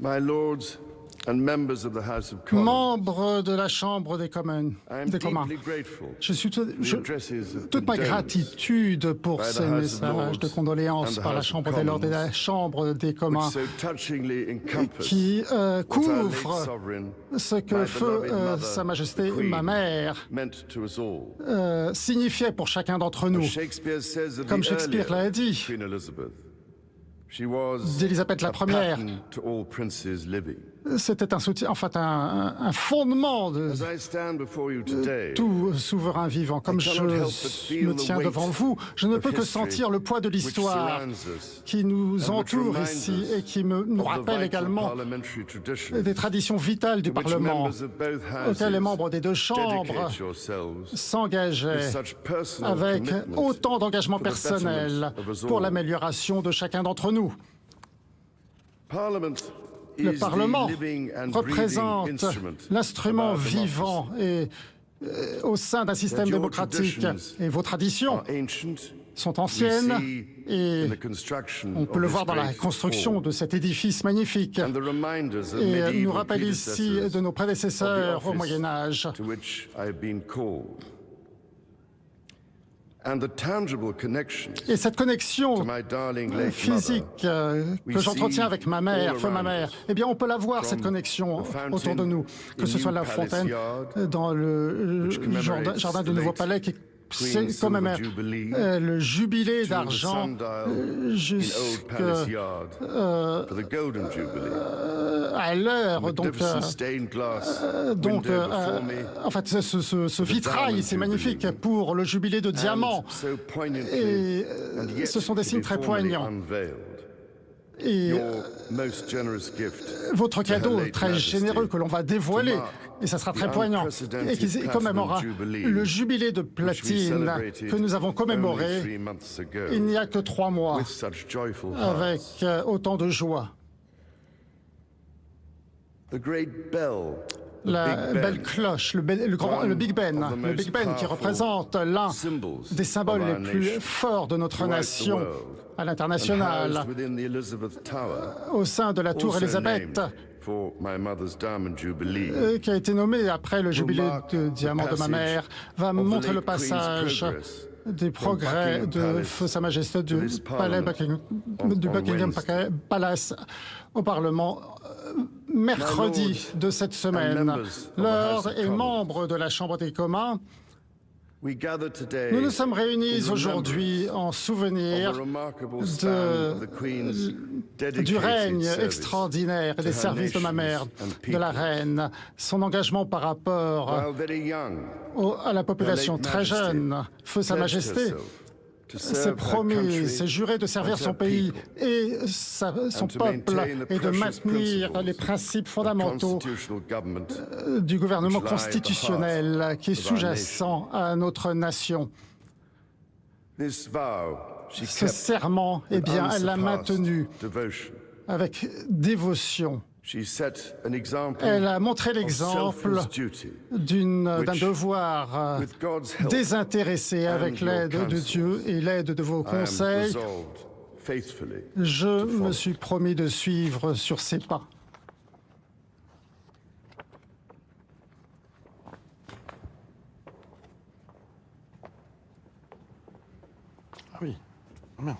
My lords and members of the House of Commons, Membres de la Chambre des Communs, je suis toute ma gratitude pour ces messages de condoléances par la Chambre des Lords et la Chambre des Communs qui couvrent ce que feu Sa Majesté ma mère signifiait pour chacun d'entre nous. Comme Shakespeare l'a dit d'Élisabeth la Première, c'était un soutien, en fait, un fondement de tout souverain vivant. Comme je me tiens devant vous, je ne peux que sentir le poids de l'histoire qui nous entoure ici et qui nous rappelle également des traditions vitales du Parlement auxquelles les membres des deux chambres s'engageaient avec autant d'engagement personnel pour l'amélioration de chacun d'entre nous. Le Parlement représente l'instrument vivant et, au sein d'un système démocratique. Et vos traditions sont anciennes et on peut le voir dans la construction de cet édifice magnifique. Et nous rappelle ici de nos prédécesseurs au Moyen Âge. Et cette connexion physique que j'entretiens avec ma mère, feu ma mère, eh bien on peut la voir, cette connexion autour de nous, que ce soit la fontaine dans le jardin du Nouveau Palais qui commémore le jubilé d'argent jusqu'à l'heure. En fait, ce vitrail, c'est magnifique pour le jubilé de diamant. Et ce sont des signes très poignants. Et votre cadeau très généreux que l'on va dévoiler, et ça sera très poignant, et qui commémorera le jubilé de platine que nous avons commémoré il n'y a que 3 mois, avec autant de joie. La belle cloche, le Big Ben qui représente l'un des symboles les plus forts de notre nation à l'international, au sein de la tour Élisabeth, qui a été nommée après le jubilé de diamant de ma mère, va montrer le passage des progrès de feu Sa Majesté du Buckingham Palace au Parlement mercredi de cette semaine. Lords et membres de la Chambre des communs, nous nous sommes réunis aujourd'hui en souvenir du règne extraordinaire et des services de ma mère, de la reine, son engagement par rapport à la population très jeune. Feu Sa Majesté s'est promis, s'est juré de servir son pays et son peuple et de maintenir les principes fondamentaux du gouvernement constitutionnel qui est sous-jacent à notre nation. Ce serment, eh bien, elle l'a maintenu avec dévotion. Elle a montré l'exemple d'un devoir désintéressé avec l'aide de Dieu et l'aide de vos conseils. Je me suis promis de suivre sur ses pas. Ah oui, merde.